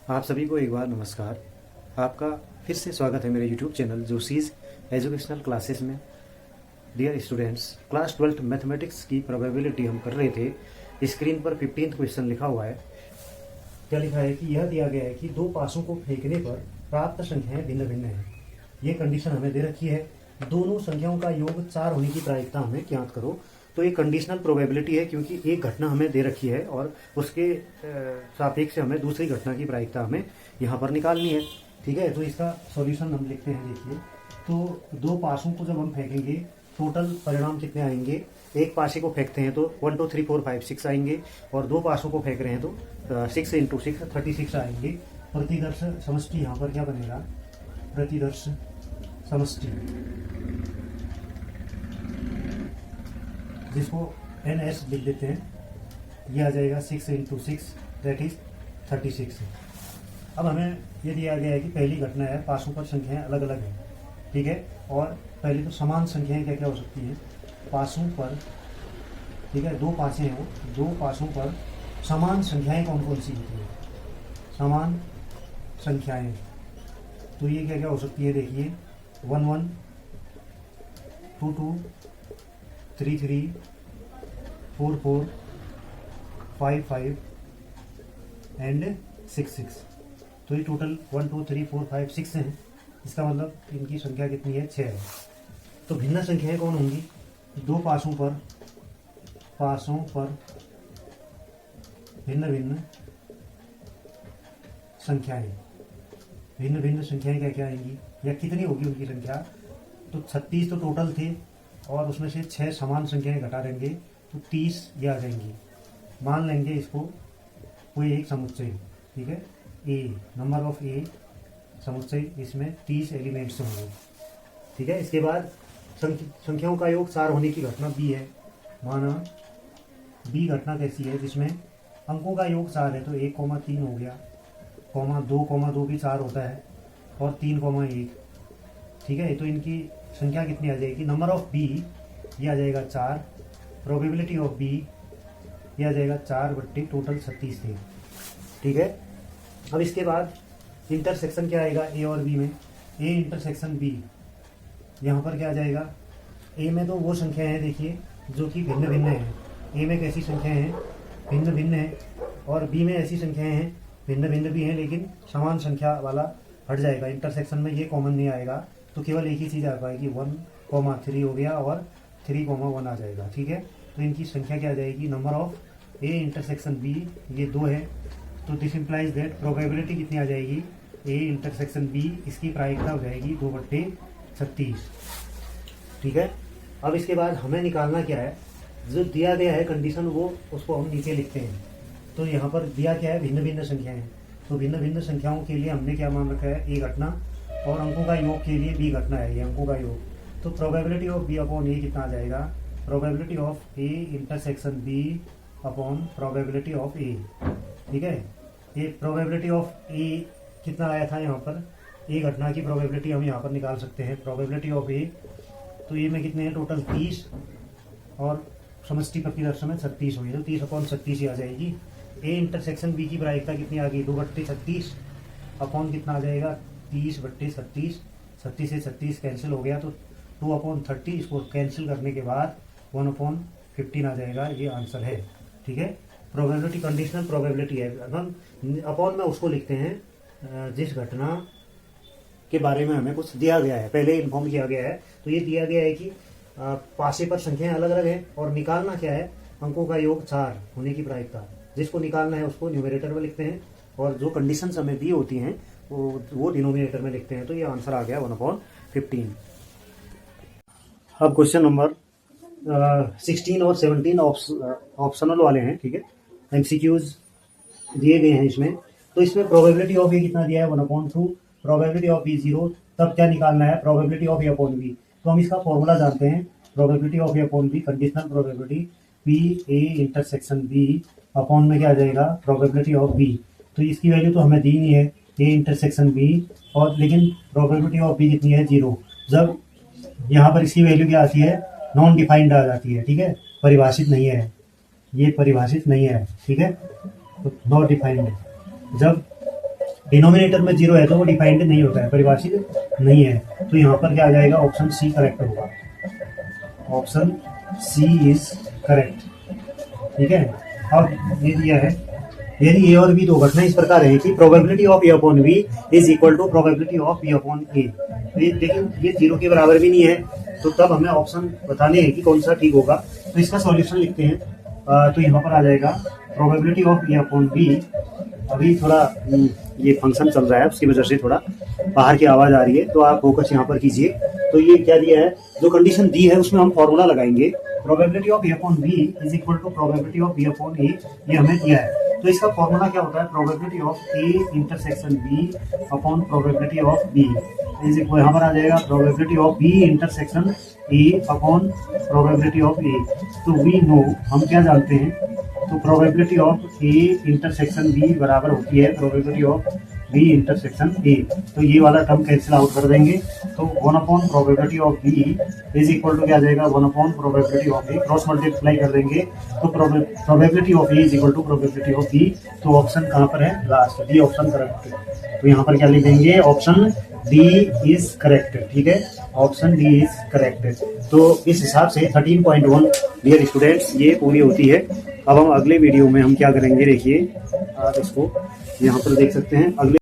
आप सभी को एक बार नमस्कार। आपका फिर से स्वागत है मेरे YouTube चैनल जोशीज़ एजुकेशनल क्लासेस में। डियर स्टूडेंट्स, क्लास 12 मैथमेटिक्स की प्रोबेबिलिटी हम कर रहे थे। स्क्रीन पर 15th क्वेश्चन लिखा हुआ है। क्या लिखा है कि यह दिया गया है कि दो पासों को फेंकने पर प्राप्त संख्याएं भिन्न भिन्न हैं। ये कंडीशन हमें दे रखी है। दोनों संख्याओं का योग 4 होने की प्रायिकता हमें ज्ञात करो। तो ये कंडीशनल प्रोबेबिलिटी है, क्योंकि एक घटना हमें दे रखी है और उसके सापेक्ष हमें दूसरी घटना की प्रायिकता हमें यहाँ पर निकालनी है। ठीक है, तो इसका सॉल्यूशन हम लिखते हैं। देखिए, तो दो पासों को जब हम फेंकेंगे टोटल परिणाम कितने आएंगे। एक पासे को फेंकते हैं तो 1 2 3 4 5 6 आएंगे, और दो पासों को फेंक रहे हैं तो 6 × 6 36 आएंगे। प्रतिदर्श समष्टि यहाँ पर क्या बनेगा, प्रतिदर्श समष्टि, जिसको NS लिख देते हैं। ये आ जाएगा 6 × 6 दैट इज 36। अब हमें ये दिया गया है कि पहली घटना है पासों पर संख्याएं अलग अलग हैं। ठीक है, और पहले तो समान संख्याएं क्या क्या हो सकती हैं पासों पर। ठीक है, दो पासे हैं, वो दो पासों पर समान संख्याएं कौन कौन सी होती हैं, समान संख्याएं। तो ये क्या क्या हो सकती है, देखिए 1 1 2 2 3 3 4 4 5 5 एंड 6 6। तो ये टोटल 1 2 3 4 5 6 हैं। इसका मतलब इनकी संख्या कितनी है, 6 है। तो भिन्न संख्याएं कौन होंगी, दो पासों पर भिन्न भिन्न संख्याएं। भिन्न भिन्न संख्याएं क्या क्या आएंगी या कितनी होगी उनकी संख्या। तो 36 तो टोटल थे, और उसमें से 6 समान संख्याएं घटा देंगे तो 30 ये आ जाएंगी। मान लेंगे इसको कोई एक समुच्चय। ठीक है, ए नंबर ऑफ ए समुच्चय, इसमें 30 एलिमेंट्स होंगे। ठीक है, इसके बाद संख्याओं का योग 4 होने की घटना बी है। माना बी घटना कैसी है, जिसमें अंकों का योग 4 है। तो 1, 3 हो गया, 2, भी 4 होता है, और 3, 1। ठीक है, तो इनकी संख्या कितनी आ जाएगी, नंबर ऑफ बी ये आ जाएगा 4, प्रोबेबिलिटी ऑफ बी ये आ जाएगा 4 बट्टे टोटल 36 थे। ठीक है, अब इसके बाद इंटरसेक्शन क्या आएगा ए और बी में, ए इंटरसेक्शन बी। यहाँ पर क्या आ जाएगा, ए में तो वो संख्या है देखिए जो कि भिन्न भिन्न है। ए में कैसी संख्याएं हैं, भिन्न भिन्न है, और बी में ऐसी संख्याएं हैं भिन्न भिन्न भी हैं लेकिन समान संख्या वाला हट जाएगा। इंटरसेक्शन में ये कॉमन नहीं आएगा, तो केवल एक ही चीज़ आ पाएगी, 1, 3 हो गया और 3, 1 आ जाएगा। ठीक है, तो इनकी संख्या क्या आ जाएगी, number of A intersection B ये 2 है। तो दिस इम्प्लाइज दैट प्रोबेबिलिटी कितनी आ जाएगी, ए इंटरसेक्शन बी, इसकी प्रायिकता हो जाएगी 2 बट्टे 36। ठीक है, अब इसके बाद हमें निकालना क्या है, जो दिया गया है कंडीशन वो उसको हम नीचे लिखते हैं। तो यहाँ पर दिया क्या है, भिन्न भिन्न संख्याएं हैं। तो भिन्न भिन्न संख्याओं के लिए हमने क्या मान रखा है, ए घटना, और अंकों का योग के लिए बी घटना है, ये अंकों का योग। तो probability of B upon A कितना आ जाएगा, probability of A intersection B upon probability of A. ठीक है, ये प्रोबेबिलिटी ऑफ ए कितना आया था यहाँ पर, ए घटना की प्रोबेबिलिटी हम यहाँ पर निकाल सकते हैं, प्रोबेबिलिटी ऑफ ए। तो ये में कितने हैं, टोटल 30, और समष्टि प्रतिदर्श में 36 हुई, तो 30/36 ही आ जाएगी। ए इंटरसेक्शन बी की प्रायिकता कितनी आ गई, 2 बट्टे 36 अपॉन कितना आ जाएगा, 30 बट्टे 36। 36 से 36 कैंसिल हो गया, तो 2/30, इसको कैंसिल करने के बाद 1/15 आ जाएगा। ये आंसर है। ठीक है, प्रोबेबिलिटी कंडीशनल प्रोबेबिलिटी है। हम अपॉन में उसको लिखते हैं जिस घटना के बारे में हमें कुछ दिया गया है, पहले इन्फॉर्म किया गया है। तो ये दिया गया है कि पासे पर संख्याएं अलग अलग हैं, और निकालना क्या है, अंकों का योग 4 होने की प्रायिकता। जिसको निकालना है उसको न्यूमरेटर में लिखते हैं, और जो कंडीशंस हमें दी होती हैं वो डिनोमिनेटर में लिखते हैं। तो ये आंसर आ गया 1/15। अब क्वेश्चन नंबर 16 और 17 ऑप्शनल वाले हैं। ठीक है, MCQs दिए गए हैं इसमें। तो इसमें प्रोबेबिलिटी ऑफ ए कितना दिया है, 1/2, प्रोबेबिलिटी ऑफ बी 0। तब क्या निकालना है, probability of A upon B. तो हम इसका फॉर्मूला जानते हैं, probability of A upon B, conditional probability P A intersection B upon में क्या आ जाएगा, प्रोबेबिलिटी ऑफ बी। तो इसकी वैल्यू तो हमें दी नहीं है, ए इंटरसेक्शन बी, और लेकिन प्रोबेबिलिटी ऑफ बी कितनी है, 0। जब यहाँ पर इसकी वैल्यू क्या आती है, नॉन डिफाइंड आ जाती है। ठीक है, परिभाषित नहीं है, ये परिभाषित नहीं है। ठीक है, तो नॉट डिफाइंड है। जब डिनोमिनेटर में 0 है तो वो डिफाइंड नहीं होता है, परिभाषित नहीं है। तो यहाँ पर क्या आ जाएगा, ऑप्शन सी करेक्ट होगा, ऑप्शन सी इज करेक्ट। ठीक है। अब ये दिया है, यदि ए और बी दो घटना इस प्रकार है कि probability of A upon B is equal to probability of B upon A, तो ये लेकिन ये 0 के बराबर भी नहीं है, तो तब हमें ऑप्शन बताने हैं कि कौन सा ठीक होगा। तो इसका सॉल्यूशन लिखते हैं। तो यहाँ पर आ जाएगा probability of A upon B. अभी थोड़ा ये फंक्शन चल रहा है, उसकी वजह से थोड़ा बाहर की आवाज़ आ रही है, तो आप फोकस यहाँ पर कीजिए। तो ये क्या दिया है, जो कंडीशन दी है उसमें हम फॉर्मूला लगाएंगे। Probability of A upon B is equal to probability of B upon A, ये हमें दिया है। तो इसका फॉर्मूला क्या होता है, probability of A intersection B upon probability of B is equal, यहाँ पर आ जाएगा probability of B intersection A upon probability of A. तो वी नो, हम क्या जानते हैं, तो probability of A intersection B बराबर होती है probability of B intersection A. तो ये वाला टर्म कैंसिल आउट कर देंगे, तो 1 upon probability of B is equal to क्या आ जाएगा, 1 upon probability of A, cross multiply कर देंगे तो probability of A is equal to probability of B. तो ऑप्शन कहाँ पर है, लास्ट, डी ऑप्शन करेक्ट है। तो यहाँ पर क्या लिख देंगे, ऑप्शन डी इज करेक्ट। ठीक है, ऑप्शन डी इज करेक्ट। तो इस हिसाब से 13.1 डियर स्टूडेंट्स ये पूरी होती है। अब हम अगले वीडियो में हम क्या करेंगे, देखिए आप इसको यहाँ पर देख सकते हैं। अगले